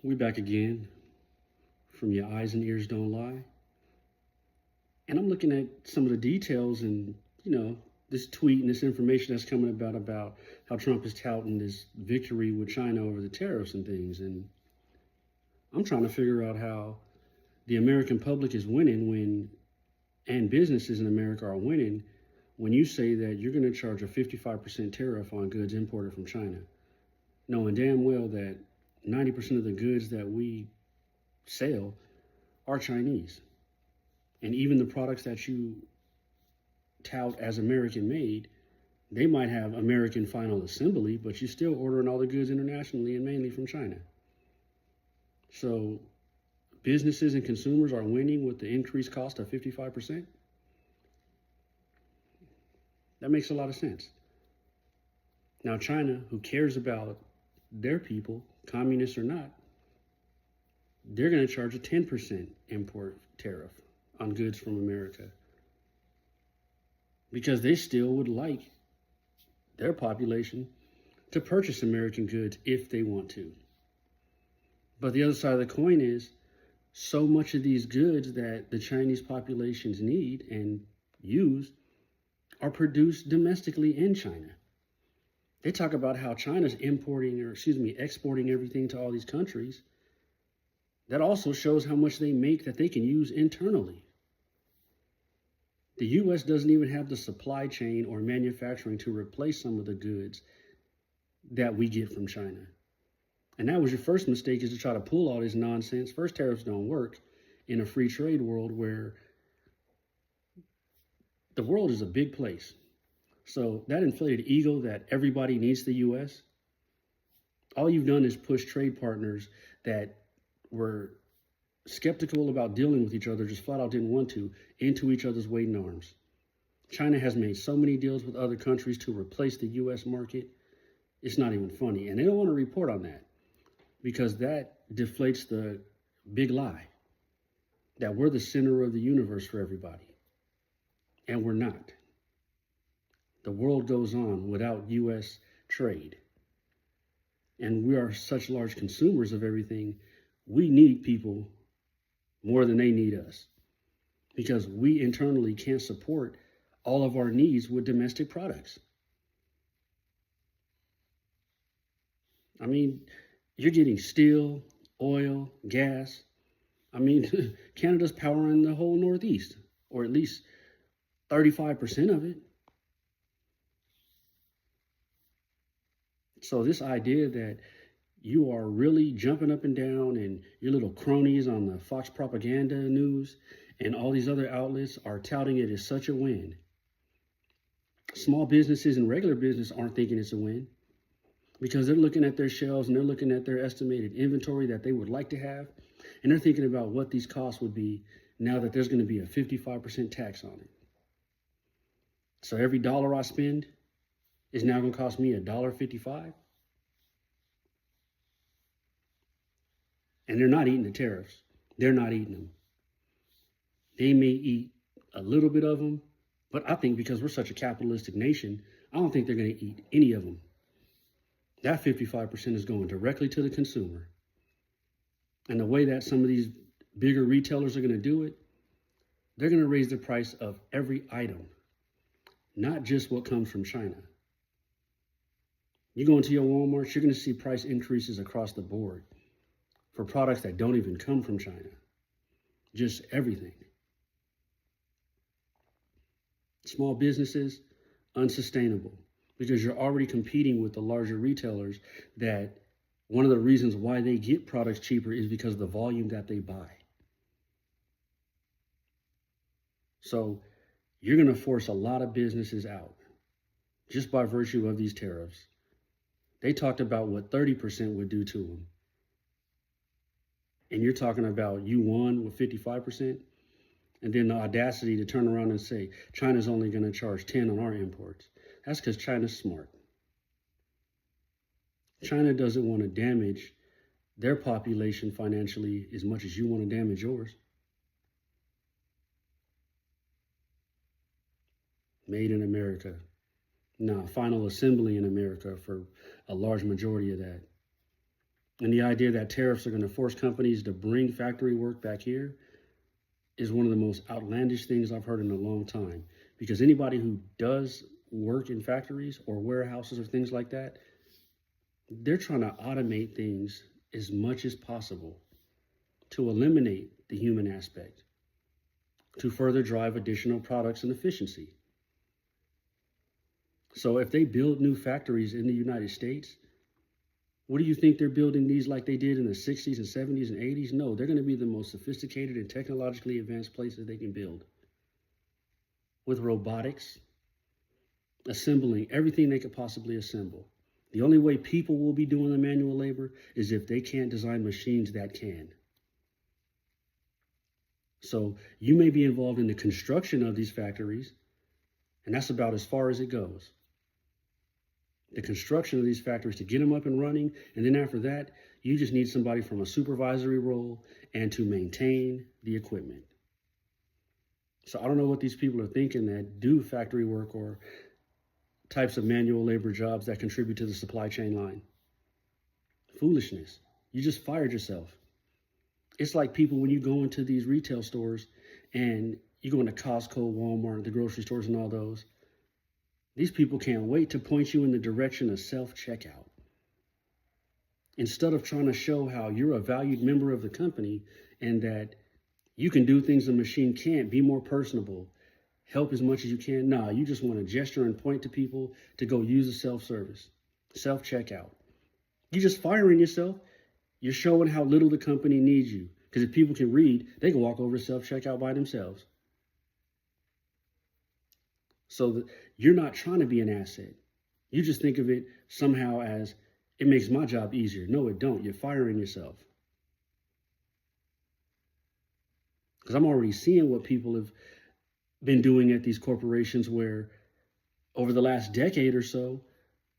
We back again from Your Eyes and Ears Don't Lie. And I'm looking at some of the details and, this tweet and this information that's coming about how Trump is touting this victory with China over the tariffs and things. And I'm trying to figure out how the American public is winning and businesses in America are winning when you say that you're going to charge a 55% tariff on goods imported from China, knowing damn well that 90% of the goods that we sell are Chinese. And even the products that you tout as American made, they might have American final assembly, but you're still ordering all the goods internationally and mainly from China. So businesses and consumers are winning with the increased cost of 55%. That makes a lot of sense. Now, China, who cares about their people, communists or not, they're going to charge a 10% import tariff on goods from America because they still would like their population to purchase American goods if they want to. But the other side of the coin is so much of these goods that the Chinese populations need and use are produced domestically in China. They talk about how China's exporting everything to all these countries. That also shows how much they make that they can use internally. The U.S. doesn't even have the supply chain or manufacturing to replace some of the goods that we get from China. And that was your first mistake, is to try to pull all this nonsense. First, tariffs don't work in a free trade world where the world is a big place. So that inflated ego that everybody needs the U.S., all you've done is push trade partners that were skeptical about dealing with each other, just flat out didn't want to, into each other's weight and arms. China has made so many deals with other countries to replace the U.S. market. It's not even funny. And they don't want to report on that because that deflates the big lie that we're the center of the universe for everybody. And we're not. The world goes on without U.S. trade. And we are such large consumers of everything. We need people more than they need us because we internally can't support all of our needs with domestic products. I mean, you're getting steel, oil, gas. I mean, Canada's powering the whole Northeast, or at least 35% of it. So this idea that you are really jumping up and down and your little cronies on the Fox propaganda news and all these other outlets are touting it as such a win. Small businesses and regular business aren't thinking it's a win because they're looking at their shelves and they're looking at their estimated inventory that they would like to have. And they're thinking about what these costs would be now that there's going to be a 55% tax on it. So every dollar I spend is now going to cost me $1.55. And they're not eating the tariffs. They're not eating them. They may eat a little bit of them, but I think because we're such a capitalistic nation, I don't think they're going to eat any of them. That 55% is going directly to the consumer. And the way that some of these bigger retailers are going to do it, they're going to raise the price of every item, not just what comes from China. You go into your Walmart, you're going to see price increases across the board for products that don't even come from China. Just everything. Small businesses, unsustainable because you're already competing with the larger retailers that one of the reasons why they get products cheaper is because of the volume that they buy. So you're going to force a lot of businesses out just by virtue of these tariffs. They talked about what 30% would do to them. And you're talking about you won with 55%, and then the audacity to turn around and say China's only going to charge 10 on our imports. That's because China's smart. China doesn't want to damage their population financially as much as you want to damage yours. Made in America. Now, final assembly in America for a large majority of that. And the idea that tariffs are going to force companies to bring factory work back here is one of the most outlandish things I've heard in a long time. Because anybody who does work in factories or warehouses or things like that, they're trying to automate things as much as possible to eliminate the human aspect, to further drive additional products and efficiency. So if they build new factories in the United States, what do you think they're building these like they did in the 60s and 70s and 80s? No, they're going to be the most sophisticated and technologically advanced places they can build. With robotics, assembling everything they could possibly assemble. The only way people will be doing the manual labor is if they can't design machines that can. So you may be involved in the construction of these factories, and that's about as far as it goes. The construction of these factories to get them up and running, and then after that, you just need somebody from a supervisory role and to maintain the equipment. So I don't know what these people are thinking that do factory work or types of manual labor jobs that contribute to the supply chain line. Foolishness. You just fired yourself. It's like people when you go into these retail stores and you go into Costco, Walmart, the grocery stores and all those. These people can't wait to point you in the direction of self-checkout. Instead of trying to show how you're a valued member of the company and that you can do things the machine can't, be more personable, help as much as you can. Nah, you just want to gesture and point to people to go use a self-service, self-checkout. You're just firing yourself. You're showing how little the company needs you. Because if people can read, they can walk over to self-checkout by themselves. So you're not trying to be an asset. You just think of it somehow as it makes my job easier. No, it don't. You're firing yourself. Because I'm already seeing what people have been doing at these corporations where over the last decade or so,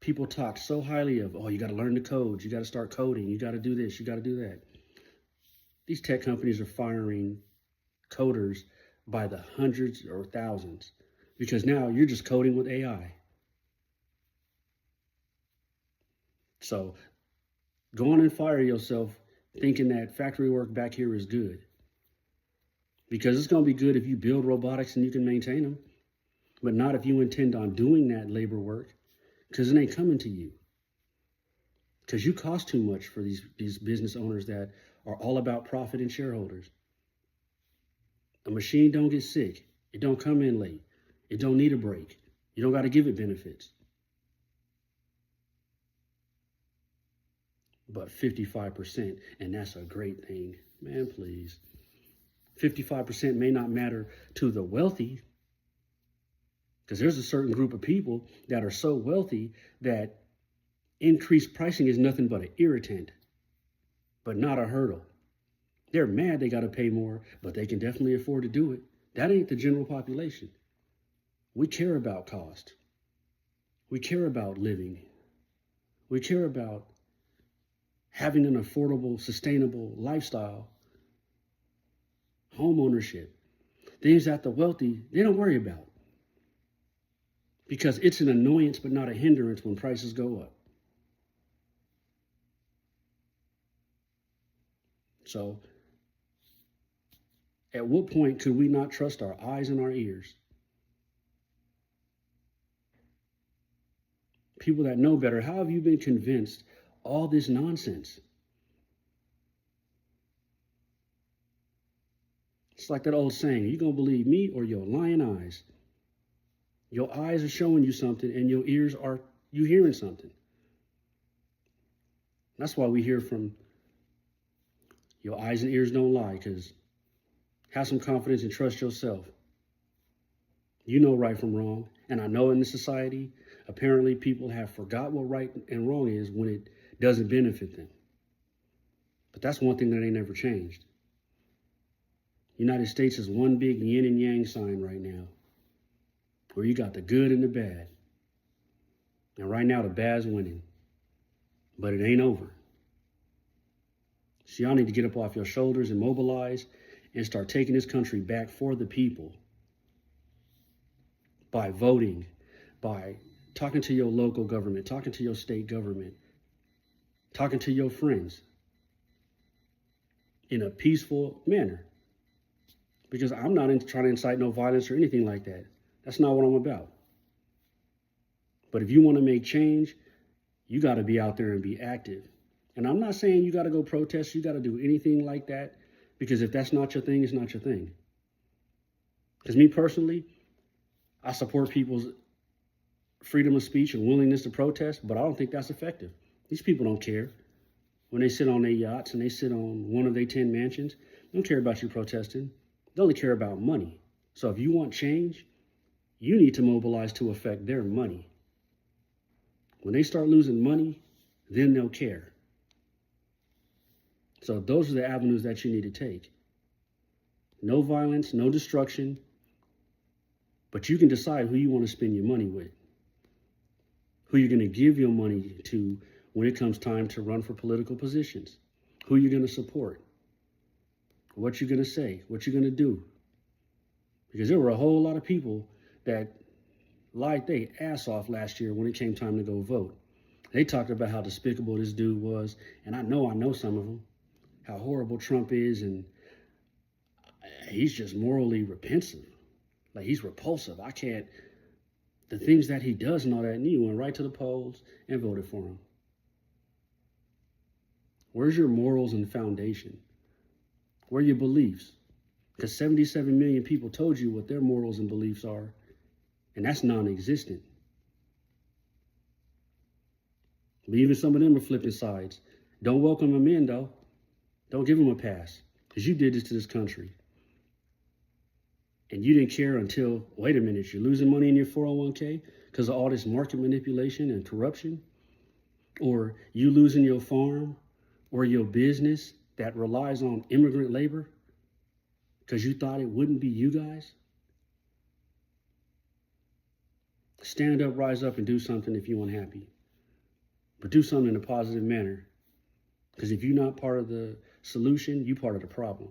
people talk so highly of, oh, you got to learn the codes. You got to start coding. You got to do this. You got to do that. These tech companies are firing coders by the hundreds or thousands because now you're just coding with AI. So go on and fire yourself thinking that factory work back here is good. Because it's going to be good if you build robotics and you can maintain them, but not if you intend on doing that labor work because it ain't coming to you. Because you cost too much for these business owners that are all about profit and shareholders. A machine don't get sick. It don't come in late. It don't need a break. You don't got to give it benefits. But 55%, and that's a great thing. Man, please. 55% may not matter to the wealthy, because there's a certain group of people that are so wealthy that increased pricing is nothing but an irritant, but not a hurdle. They're mad they got to pay more, but they can definitely afford to do it. That ain't the general population. We care about cost. We care about living. We care about having an affordable, sustainable lifestyle, home ownership, things that the wealthy, they don't worry about. Because it's an annoyance, but not a hindrance when prices go up. So, at what point could we not trust our eyes and our ears? People that know better, how have you been convinced all this nonsense? It's like that old saying, you gonna believe me or your lying eyes? Your eyes are showing you something and your ears are you hearing something. That's why we hear from your eyes and ears don't lie, because have some confidence and trust yourself. You know right from wrong. And I know in this society, apparently people have forgot what right and wrong is when it doesn't benefit them. But that's one thing that ain't never changed. United States is one big yin and yang sign right now, where you got the good and the bad. And right now the bad's winning. But it ain't over. So y'all need to get up off your shoulders and mobilize and start taking this country back for the people. By voting, by talking to your local government, talking to your state government, talking to your friends in a peaceful manner. Because I'm not trying to incite no violence or anything like that. That's not what I'm about. But if you want to make change, you got to be out there and be active. And I'm not saying you got to go protest, you got to do anything like that, because if that's not your thing, it's not your thing. Because me personally, I support people's freedom of speech and willingness to protest, but I don't think that's effective. These people don't care. When they sit on their yachts and they sit on one of their 10 mansions, they don't care about you protesting. They only care about money. So if you want change, you need to mobilize to affect their money. When they start losing money, then they'll care. So those are the avenues that you need to take. No violence, no destruction, but you can decide who you want to spend your money with, who you're going to give your money to when it comes time to run for political positions, who you're going to support, what you're going to say, what you're going to do. Because there were a whole lot of people that lied their ass off last year when it came time to go vote. They talked about how despicable this dude was, and I know some of them, how horrible Trump is, and he's just morally repulsive. Like, he's repulsive. The things that he does and all that, and you went right to the polls and voted for him. Where's your morals and foundation? Where are your beliefs? Because 77 million people told you what their morals and beliefs are, and that's non-existent. But even some of them are flipping sides. Don't welcome them in, though. Don't give them a pass, because you did this to this country. And you didn't care until, wait a minute, you're losing money in your 401k because of all this market manipulation and corruption? Or you losing your farm or your business that relies on immigrant labor because you thought it wouldn't be you guys? Stand up, rise up, and do something if you're unhappy. But do something in a positive manner. Because if you're not part of the solution, you're part of the problem.